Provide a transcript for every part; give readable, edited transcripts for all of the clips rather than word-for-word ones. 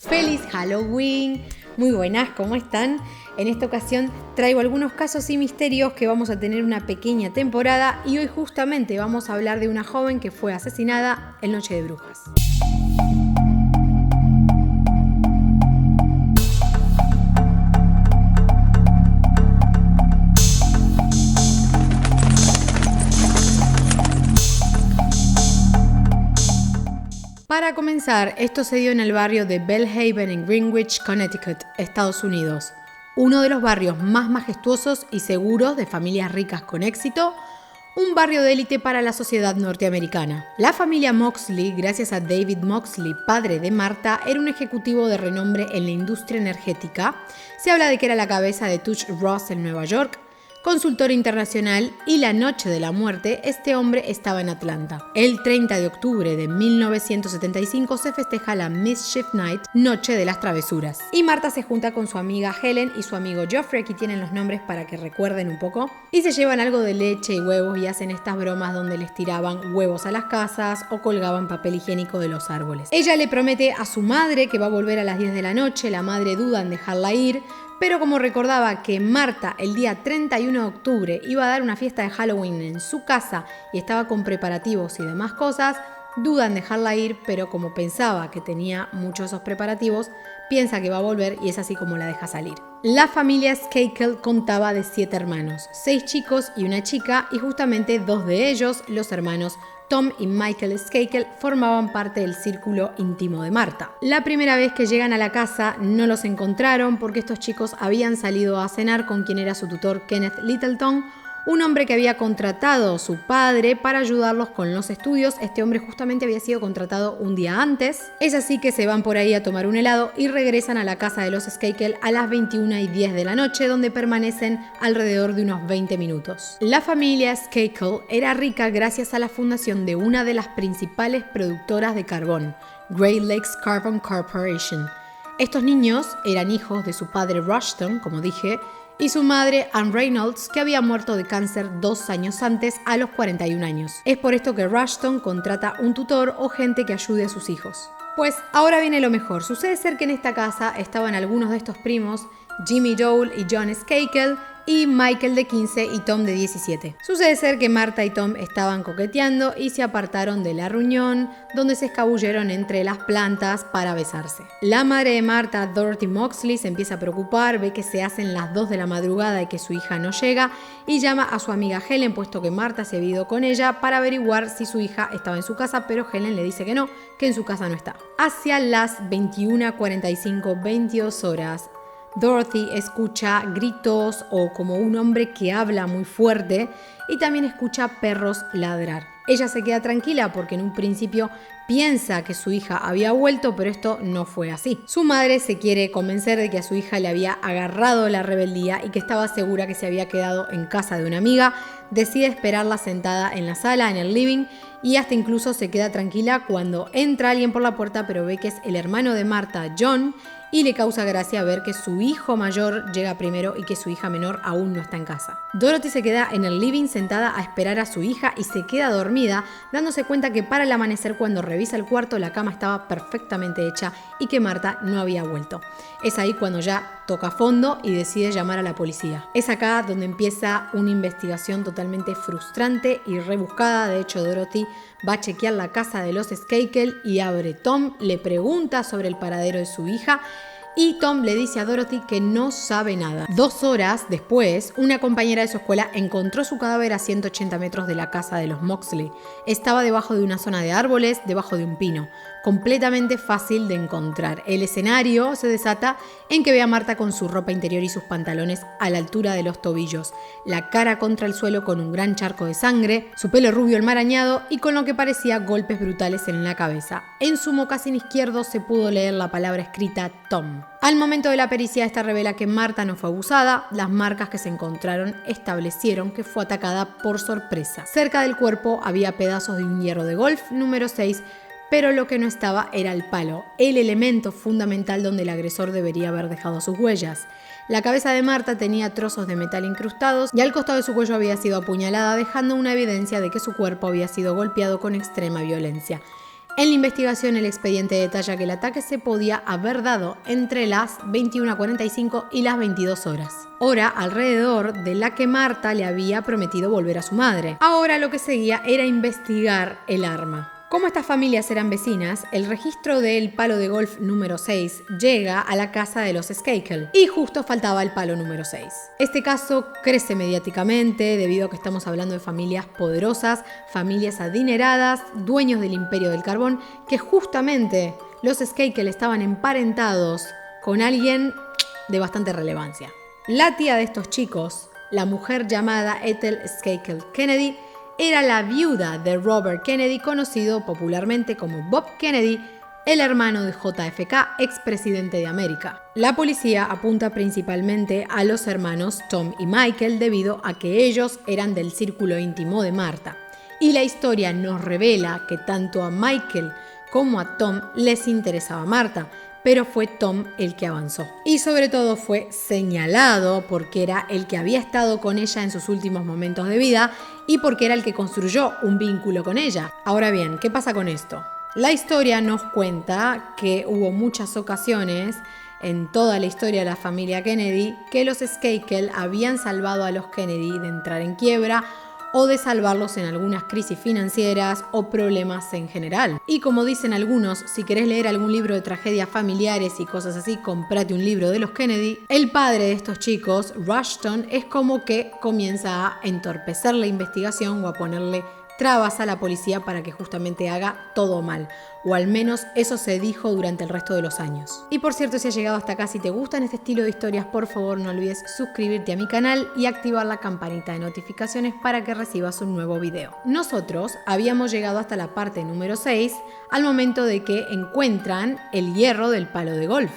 ¡Feliz Halloween! Muy buenas, ¿cómo están? En esta ocasión traigo algunos casos y misterios que vamos a tener una pequeña temporada y hoy justamente vamos a hablar de una joven que fue asesinada en Noche de Brujas. Para comenzar, esto se dio en el barrio de Bellhaven en Greenwich, Connecticut, Estados Unidos. Uno de los barrios más majestuosos y seguros de familias ricas con éxito, un barrio de élite para la sociedad norteamericana. La familia Moxley, gracias a David Moxley, padre de Martha, era un ejecutivo de renombre en la industria energética. Se habla de que era la cabeza de Touch Ross en Nueva York, consultor internacional, y la noche de la muerte, este hombre estaba en Atlanta. El 30 de octubre de 1975 se festeja la Mischief Night, Noche de las Travesuras. Y Martha se junta con su amiga Helen y su amigo Geoffrey, aquí tienen los nombres para que recuerden un poco, y se llevan algo de leche y huevos y hacen estas bromas donde les tiraban huevos a las casas o colgaban papel higiénico de los árboles. Ella le promete a su madre que va a volver a las 10 de la noche, la madre duda en dejarla ir, pero como recordaba que Martha el día 31 de octubre iba a dar una fiesta de Halloween en su casa y estaba con preparativos y demás cosas, duda en dejarla ir, pero como pensaba que tenía muchos de esos preparativos, piensa que va a volver y es así como la deja salir. La familia Skakel contaba de 7 hermanos, 6 chicos y una chica, y justamente 2 de ellos, los hermanos Tom y Michael Skakel, formaban parte del círculo íntimo de Martha. La primera vez que llegan a la casa no los encontraron porque estos chicos habían salido a cenar con quien era su tutor Kenneth Littleton, un hombre que había contratado a su padre para ayudarlos con los estudios. Este hombre justamente había sido contratado un día antes. Es así que se van por ahí a tomar un helado y regresan a la casa de los Skakel a las 21:10 de la noche, donde permanecen alrededor de unos 20 minutos. La familia Skakel era rica gracias a la fundación de una de las principales productoras de carbón, Great Lakes Carbon Corporation. Estos niños eran hijos de su padre Rushton, como dije, y su madre Ann Reynolds, que había muerto de cáncer 2 años antes a los 41 años. Es por esto que Rushton contrata un tutor o gente que ayude a sus hijos. Pues ahora viene lo mejor. Sucede ser que en esta casa estaban algunos de estos primos, Jimmy Dole y John Skakel, y Michael de 15 y Tom de 17. Sucede ser que Martha y Tom estaban coqueteando y se apartaron de la reunión, donde se escabulleron entre las plantas para besarse. La madre de Martha, Dorothy Moxley, se empieza a preocupar, ve que se hacen las 2 de la madrugada y que su hija no llega, y llama a su amiga Helen, puesto que Martha se había ido con ella, para averiguar si su hija estaba en su casa, pero Helen le dice que no, que en su casa no está. Hacia las 21:45, 22 horas, Dorothy escucha gritos o como un hombre que habla muy fuerte y también escucha perros ladrar. Ella se queda tranquila porque en un principio piensa que su hija había vuelto, pero esto no fue así. Su madre se quiere convencer de que a su hija le había agarrado la rebeldía y que estaba segura que se había quedado en casa de una amiga. Decide esperarla sentada en la sala, en el living, y hasta incluso se queda tranquila cuando entra alguien por la puerta, pero ve que es el hermano de Martha, John, y le causa gracia ver que su hijo mayor llega primero y que su hija menor aún no está en casa. Dorothy se queda en el living sentada a esperar a su hija y se queda dormida, dándose cuenta que para el amanecer, cuando revisa el cuarto, la cama estaba perfectamente hecha y que Martha no había vuelto. Es ahí cuando ya toca fondo y decide llamar a la policía. Es acá donde empieza una investigación totalmente frustrante y rebuscada. De hecho, Dorothy va a chequear la casa de los Skakel y abre. Tom le pregunta sobre el paradero de su hija y Tom le dice a Dorothy que no sabe nada. 2 horas después, una compañera de su escuela encontró su cadáver a 180 metros de la casa de los Moxley. Estaba debajo de una zona de árboles, debajo de un pino. Completamente fácil de encontrar. El escenario se desata en que ve a Martha con su ropa interior y sus pantalones a la altura de los tobillos, la cara contra el suelo con un gran charco de sangre, su pelo rubio enmarañado y con lo que parecía golpes brutales en la cabeza. En su mocasín izquierdo se pudo leer la palabra escrita Tom. Al momento de la pericia, esta revela que Martha no fue abusada. Las marcas que se encontraron establecieron que fue atacada por sorpresa. Cerca del cuerpo había pedazos de un hierro de golf número 6, pero lo que no estaba era el palo, el elemento fundamental donde el agresor debería haber dejado sus huellas. La cabeza de Martha tenía trozos de metal incrustados y al costado de su cuello había sido apuñalada, dejando una evidencia de que su cuerpo había sido golpeado con extrema violencia. En la investigación, el expediente detalla que el ataque se podía haber dado entre las 21:45 y las 22 horas, hora alrededor de la que Marta le había prometido volver a su madre. Ahora lo que seguía era investigar el arma. Como estas familias eran vecinas, el registro del palo de golf número 6 llega a la casa de los Skakel y justo faltaba el palo número 6. Este caso crece mediáticamente debido a que estamos hablando de familias poderosas, familias adineradas, dueños del imperio del carbón, que justamente los Skakel estaban emparentados con alguien de bastante relevancia. La tía de estos chicos, la mujer llamada Ethel Skakel Kennedy, era la viuda de Robert Kennedy, conocido popularmente como Bob Kennedy, el hermano de JFK, expresidente de América. La policía apunta principalmente a los hermanos Tom y Michael debido a que ellos eran del círculo íntimo de Marta. Y la historia nos revela que tanto a Michael como a Tom les interesaba Marta, pero fue Tom el que avanzó. Y sobre todo fue señalado porque era el que había estado con ella en sus últimos momentos de vida y porque era el que construyó un vínculo con ella. Ahora bien, ¿qué pasa con esto? La historia nos cuenta que hubo muchas ocasiones en toda la historia de la familia Kennedy que los Skakel habían salvado a los Kennedy de entrar en quiebra o de salvarlos en algunas crisis financieras o problemas en general. Y como dicen algunos, si querés leer algún libro de tragedias familiares y cosas así, comprate un libro de los Kennedy. El padre de estos chicos, Rushton, es como que comienza a entorpecer la investigación o a ponerle trabas a la policía para que justamente haga todo mal, o al menos eso se dijo durante el resto de los años. Y por cierto, si has llegado hasta acá, si te gustan este estilo de historias, por favor no olvides suscribirte a mi canal y activar la campanita de notificaciones para que recibas un nuevo video. Nosotros habíamos llegado hasta la parte número 6, al momento de que encuentran el hierro del palo de golf.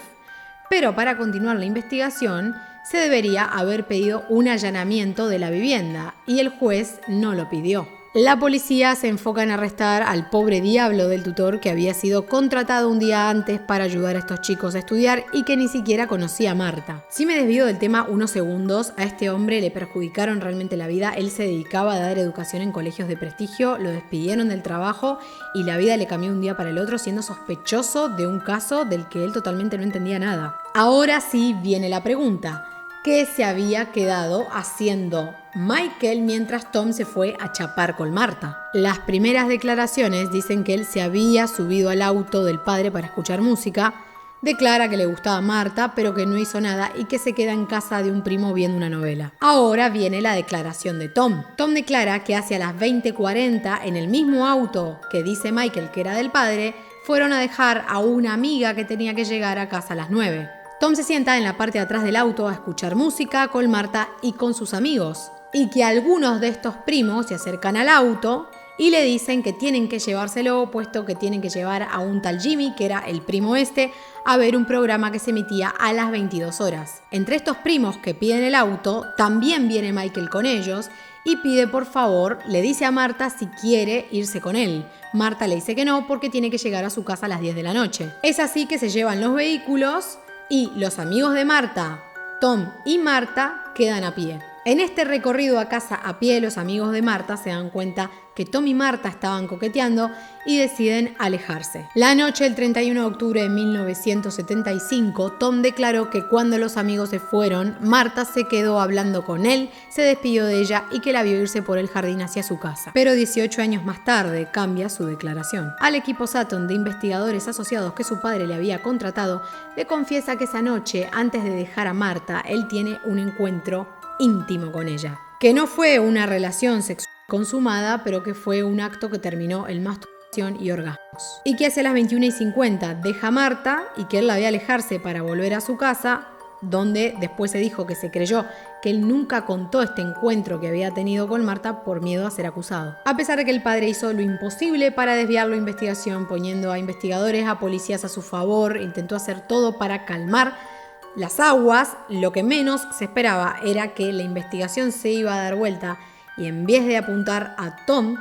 Pero para continuar la investigación, se debería haber pedido un allanamiento de la vivienda y el juez no lo pidió. La policía se enfoca en arrestar al pobre diablo del tutor que había sido contratado un día antes para ayudar a estos chicos a estudiar y que ni siquiera conocía a Marta. Si me desvío del tema unos segundos, a este hombre le perjudicaron realmente la vida. Él se dedicaba a dar educación en colegios de prestigio, lo despidieron del trabajo y la vida le cambió un día para el otro siendo sospechoso de un caso del que él totalmente no entendía nada. Ahora sí viene la pregunta. ¿Qué se había quedado haciendo Michael mientras Tom se fue a chapar con Marta? Las primeras declaraciones dicen que él se había subido al auto del padre para escuchar música, declara que le gustaba Marta, pero que no hizo nada y que se queda en casa de un primo viendo una novela. Ahora viene la declaración de Tom. Tom declara que hacia las 20:40, en el mismo auto que dice Michael que era del padre, fueron a dejar a una amiga que tenía que llegar a casa a las 9. Tom se sienta en la parte de atrás del auto a escuchar música con Marta y con sus amigos, y que algunos de estos primos se acercan al auto y le dicen que tienen que llevárselo, puesto que tienen que llevar a un tal Jimmy, que era el primo este, a ver un programa que se emitía a las 22 horas. Entre estos primos que piden el auto, también viene Michael con ellos y pide por favor, le dice a Marta si quiere irse con él. Marta le dice que no porque tiene que llegar a su casa a las 10 de la noche. Es así que se llevan los vehículos y los amigos de Marta, Tom y Marta, quedan a pie. En este recorrido a casa a pie, los amigos de Marta se dan cuenta que Tom y Marta estaban coqueteando y deciden alejarse. La noche del 31 de octubre de 1975, Tom declaró que cuando los amigos se fueron, Marta se quedó hablando con él, se despidió de ella y que la vio irse por el jardín hacia su casa. Pero 18 años más tarde cambia su declaración. Al equipo Sutton de investigadores asociados que su padre le había contratado, le confiesa que esa noche, antes de dejar a Marta, él tiene un encuentro íntimo con ella, que no fue una relación sexual consumada, pero que fue un acto que terminó en masturbación y orgasmos. Y que hacia las 21:50 deja a Marta y que él la ve alejarse para volver a su casa, donde después se dijo que se creyó que él nunca contó este encuentro que había tenido con Marta por miedo a ser acusado. A pesar de que el padre hizo lo imposible para desviar la investigación, poniendo a investigadores, a policías a su favor, intentó hacer todo para calmar las aguas, lo que menos se esperaba era que la investigación se iba a dar vuelta y en vez de apuntar a Tom,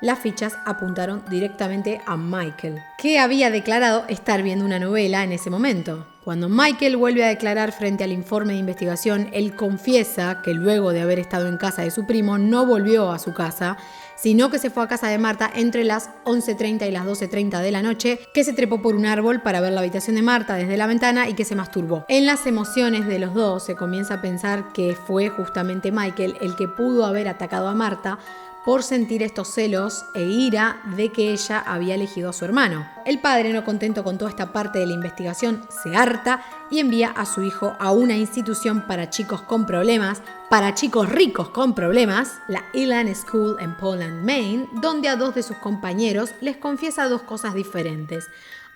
las fichas apuntaron directamente a Michael, que había declarado estar viendo una novela en ese momento. Cuando Michael vuelve a declarar frente al informe de investigación, él confiesa que luego de haber estado en casa de su primo no volvió a su casa, sino que se fue a casa de Marta entre las 11:30 y las 12:30 de la noche, que se trepó por un árbol para ver la habitación de Marta desde la ventana y que se masturbó. En las emociones de los dos se comienza a pensar que fue justamente Michael el que pudo haber atacado a Marta por sentir estos celos e ira de que ella había elegido a su hermano. El padre, no contento con toda esta parte de la investigación, se harta y envía a su hijo a una institución para chicos con problemas, para chicos ricos con problemas, la Elan School en Portland, Maine, donde a dos de sus compañeros les confiesa dos cosas diferentes.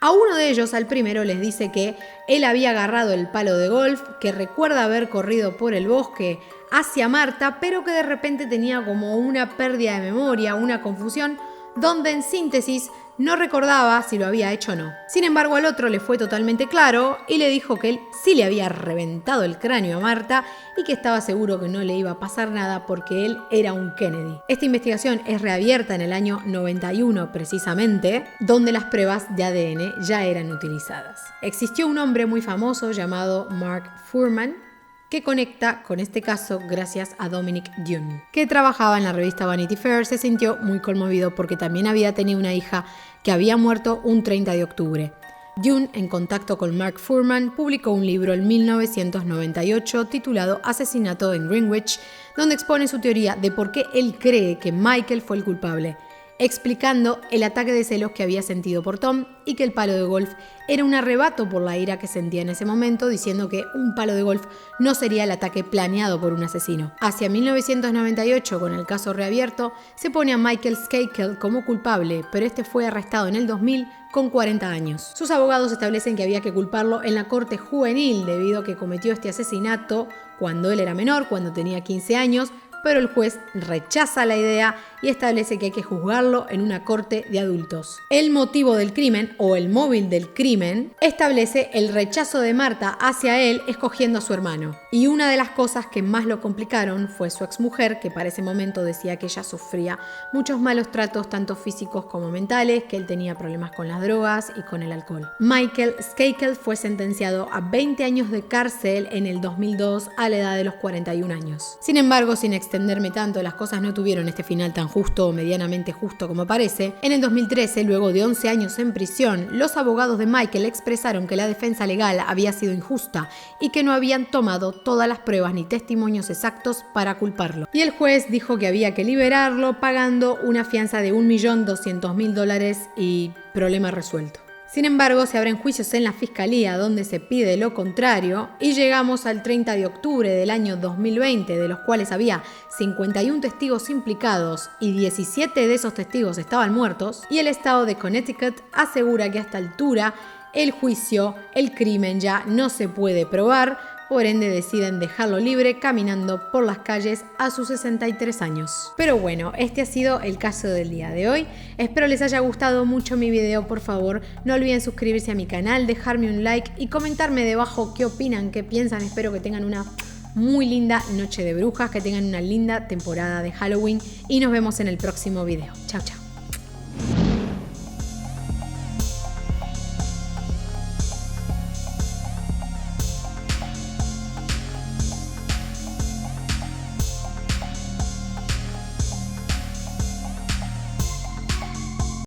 A uno de ellos, al primero, les dice que él había agarrado el palo de golf, que recuerda haber corrido por el bosque hacia Marta, pero que de repente tenía como una pérdida de memoria, una confusión, donde en síntesis no recordaba si lo había hecho o no. Sin embargo, al otro le fue totalmente claro y le dijo que él sí le había reventado el cráneo a Marta y que estaba seguro que no le iba a pasar nada porque él era un Kennedy. Esta investigación es reabierta en el año 91 precisamente, donde las pruebas de ADN ya eran utilizadas. Existió un hombre muy famoso llamado Mark Fuhrman, que conecta con este caso gracias a Dominic Dunne, que trabajaba en la revista Vanity Fair. Se sintió muy conmovido porque también había tenido una hija que había muerto un 30 de octubre. Dunne, en contacto con Mark Fuhrman, publicó un libro en 1998 titulado Asesinato en Greenwich, donde expone su teoría de por qué él cree que Michael fue el culpable, explicando el ataque de celos que había sentido por Tom y que el palo de golf era un arrebato por la ira que sentía en ese momento, diciendo que un palo de golf no sería el ataque planeado por un asesino. Hacia 1998, con el caso reabierto, se pone a Michael Skakel como culpable, pero este fue arrestado en el 2000 con 40 años. Sus abogados establecen que había que culparlo en la corte juvenil debido a que cometió este asesinato cuando él era menor, cuando tenía 15 años, pero el juez rechaza la idea y establece que hay que juzgarlo en una corte de adultos. El motivo del crimen, o el móvil del crimen, establece el rechazo de Marta hacia él escogiendo a su hermano. Y una de las cosas que más lo complicaron fue su exmujer, que para ese momento decía que ella sufría muchos malos tratos, tanto físicos como mentales, que él tenía problemas con las drogas y con el alcohol. Michael Skakel fue sentenciado a 20 años de cárcel en el 2002 a la edad de los 41 años. Sin embargo, sin extenderme tanto, las cosas no tuvieron este final tan justo o medianamente justo como parece. En el 2013, luego de 11 años en prisión, los abogados de Michael expresaron que la defensa legal había sido injusta y que no habían tomado todas las pruebas ni testimonios exactos para culparlo. Y el juez dijo que había que liberarlo pagando una fianza de $1.200.000 y problema resuelto. Sin embargo, se abren juicios en la fiscalía donde se pide lo contrario y llegamos al 30 de octubre del año 2020, de los cuales había 51 testigos implicados y 17 de esos testigos estaban muertos, y el estado de Connecticut asegura que a esta altura el juicio, el crimen ya no se puede probar. Por ende deciden dejarlo libre caminando por las calles a sus 63 años. Pero bueno, este ha sido el caso del día de hoy. Espero les haya gustado mucho mi video. Por favor, no olviden suscribirse a mi canal, dejarme un like y comentarme debajo qué opinan, qué piensan. Espero que tengan una muy linda noche de brujas, que tengan una linda temporada de Halloween y nos vemos en el próximo video. Chao, chao.